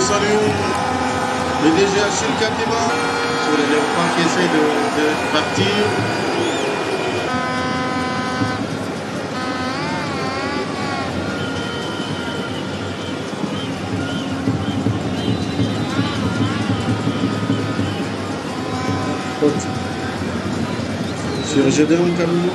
saluons le DG Achille Kateba sur les léopards qui essaient de partir. Sur Gédéon Camino.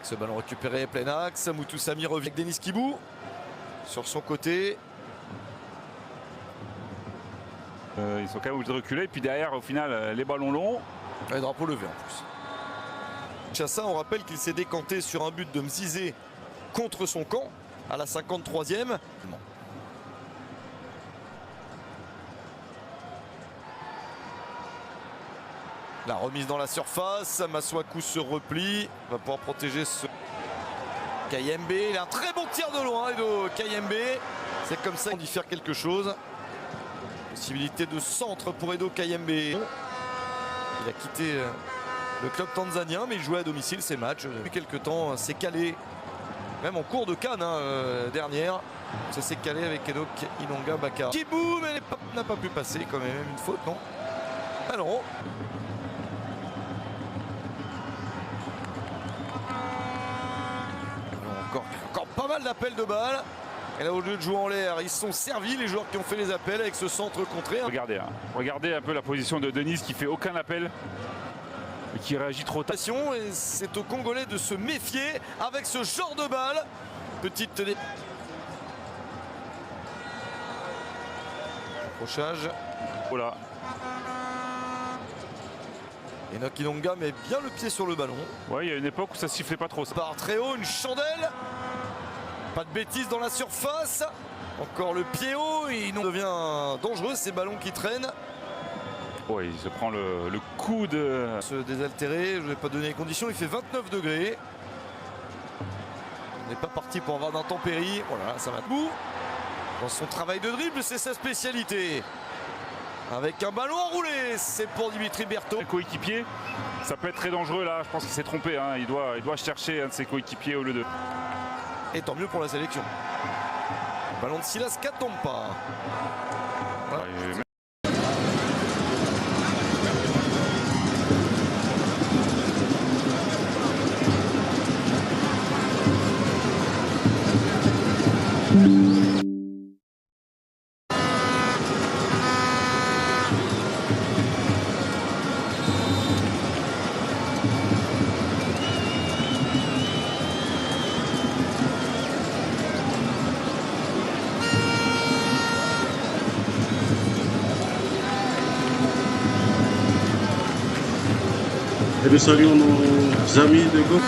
Ce ballon récupéré plein axe, Moutou Samy revient avec Denis Kibou sur son côté. Ils sont quand même obligés de reculer, puis derrière au final les ballons longs. Et drapeau levé en plus. Chassa, on rappelle qu'il s'est décanté sur un but de Mzizé contre son camp à la 53e. La remise dans la surface, Masuaku se replie, va pouvoir protéger ce Kayembe. Il a un très bon tir de loin, Edo Kayembe. C'est comme ça qu'on dit faire quelque chose. Possibilité de centre pour Edo Kayembe. Il a quitté le club tanzanien, mais il jouait à domicile ces matchs. Depuis quelques temps, c'est calé. Même en cours de Cannes dernière, ça s'est calé avec Edo Inonga Baka. Kibou, mais n'a pas pu passer quand même. Une faute, non? Ah non. Encore pas mal d'appels de balles. Et là, au lieu de jouer en l'air, ils se sont servis, les joueurs qui ont fait les appels avec ce centre contré. Regardez, hein. Regardez un peu la position de Denis qui fait aucun appel et qui réagit trop tard. Et c'est aux Congolais de se méfier avec ce genre de balle. Petite accrochage. Voilà. Enoch Inonga met bien le pied sur le ballon. Ouais, il y a une époque où ça sifflait pas trop. Ça part très haut, une chandelle. Pas de bêtises dans la surface. Encore le pied haut et il devient dangereux ces ballons qui traînent. Ouais, il se prend le coup de... Se désaltérer, je ne vais pas donner les conditions, il fait 29 degrés. On n'est pas parti pour avoir d'intempéries. Voilà, ça va debout. Dans son travail de dribble, c'est sa spécialité. Avec un ballon enroulé, c'est pour Dimitri Berthaud. Le coéquipier, ça peut être très dangereux là, je pense qu'il s'est trompé. Hein. Il doit chercher un de ses coéquipiers au lieu de... Et tant mieux pour la sélection. Ballon de Silas Katompa. Voilà. Et nous saluons nos amis de gauche.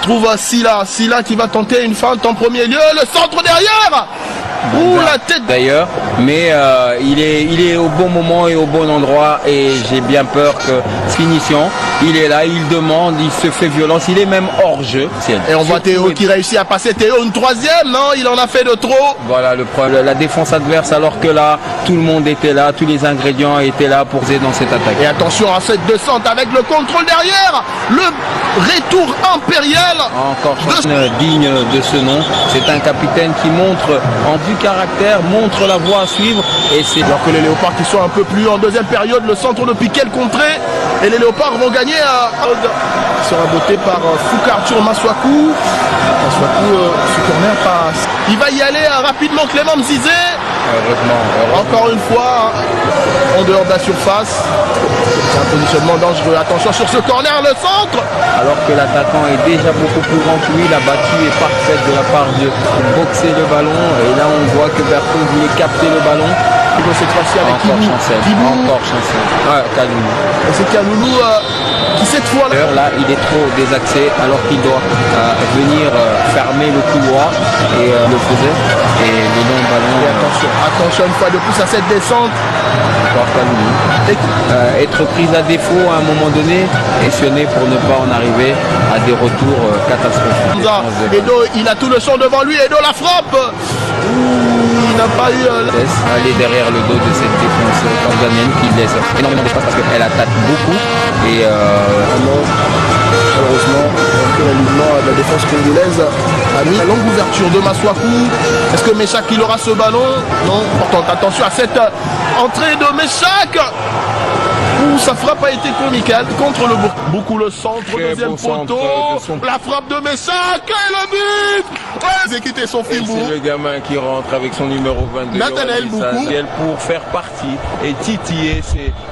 Trouve Silla qui va tenter une feinte en premier lieu, le centre derrière. Ouh, la tête d'ailleurs, mais il est au bon moment et au bon endroit et j'ai bien peur que finition, il est là, il demande, il se fait violence, il est même hors jeu. Et on voit Théo qui réussit à passer, Théo une troisième, non, il en a fait de trop. Voilà le problème, la défense adverse alors que là, tout le monde était là, tous les ingrédients étaient là pour aider dans cette attaque. Et attention à cette descente avec le contrôle derrière, le retour impérial. Encore digne de ce nom, c'est un capitaine qui montre en du caractère, montre la voie à suivre. Et c'est alors que les Léopards qui sont un peu plus en deuxième période, le centre de Piquet le contré et les Léopards vont gagner. gagné sera botté par Foucartur Maswaku. Maswaku, ce corner passe. Il va y aller rapidement Clément Mzizé. Heureusement. Encore une fois, en dehors de la surface. C'est un positionnement dangereux. Attention sur ce corner, le centre. Alors que l'attaquant est déjà beaucoup plus grand que lui, la battue est parfaite de la part de boxer le ballon. Et là, on voit que Berthaud voulait capter le ballon. Cette fois-ci avec Kibou. Encore Chancel. Ouais, Kaloulou. Et c'est Kaloulou qui cette fois-là. Là, il est trop désaxé alors qu'il doit venir fermer le couloir et le faisait. Et le long ballon. Et attention une fois de plus à cette descente. Encore Kaloulou. Être pris à défaut à un moment donné et sionner pour ne pas en arriver à des retours catastrophiques. Edo, il a tout le champ devant lui. Edo la frappe. Il n'a pas eu aller derrière le dos de cette défense tanzanienne qui laisse énormément d'espace parce qu'elle attaque beaucoup et malheureusement l'alignement de la défense congolaise a mis la longue ouverture de Maswaku. Est-ce que Meshak il aura ce ballon? Non. Pourtant attention à cette entrée de Meshak. Sa frappe a été comicale contre le beaucoup le centre, deuxième poteau, la frappe de Meshak et le but. Ouais, quitté son film. C'est le gamin qui rentre avec son numéro 22 Nathanaël Boukou pour faire partie et titiller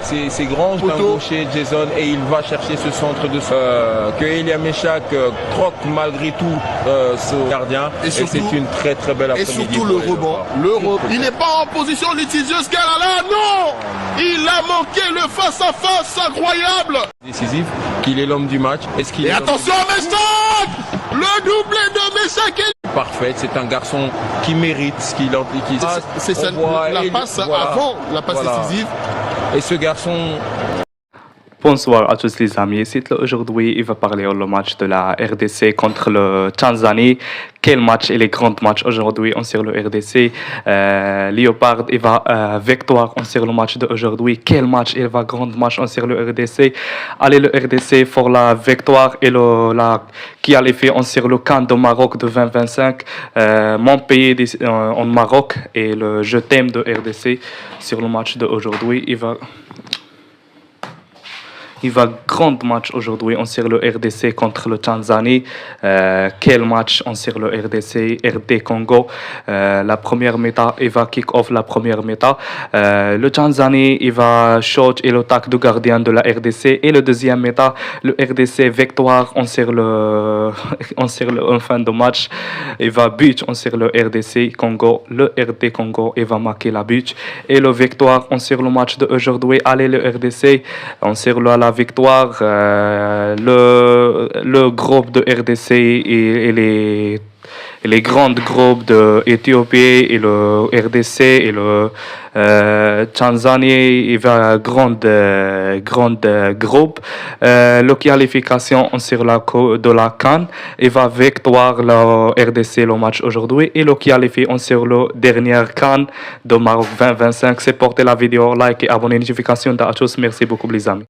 ses grands gauchers Jason et il va chercher ce centre de que Elia Meshak croque malgré tout ce gardien et c'est une très très belle après-midi. Et surtout le rebond. Il n'est pas en position litigieuse Galala, non. Il a manqué le face-à-face incroyable. Décisif, qu'il est l'homme du match. Est-ce qu'il et attention à Meshak. Le doublé de Meshak est parfait, c'est un garçon qui mérite ce qu'il a. C'est ça, la passe avant la passe décisive. Et ce garçon... Bonsoir à tous les amis, c'est aujourd'hui il va parler le match de la RDC contre le Tanzanie. Quel match et les grands matchs aujourd'hui sur le RDC. Léopard il va victoire sur le match d'aujourd'hui. Quel match il va grand match sur le RDC. Allez le RDC pour la victoire et qui allait faire sur le camp de Maroc de 2025. Mon pays en Maroc et le je t'aime de RDC sur le match d'aujourd'hui. Il va grand match aujourd'hui sur le RDC contre le Tanzanie. Quel match sur le RDC, RD Congo. La première méta, il va kick off la première méta. Le Tanzanie, il va shot et l'attaque du gardien de la RDC. Et le deuxième méta, le RDC victoire sur le en fin de match. Il va but sur le RDC Congo. Le RD Congo, il va marquer la but. Et le victoire sur le match d'aujourd'hui. Allez le RDC, sur la victoire, le groupe de RDC et les grands groupes d'Éthiopie et le RDC et le Tanzanie, il va grand groupe. La qualification sur de la CAN, il va victoire le RDC le match aujourd'hui et le qualifié sur le dernier CAN de Maroc 2025. Supportez la vidéo, like et abonnez, notification à tous. Merci beaucoup les amis.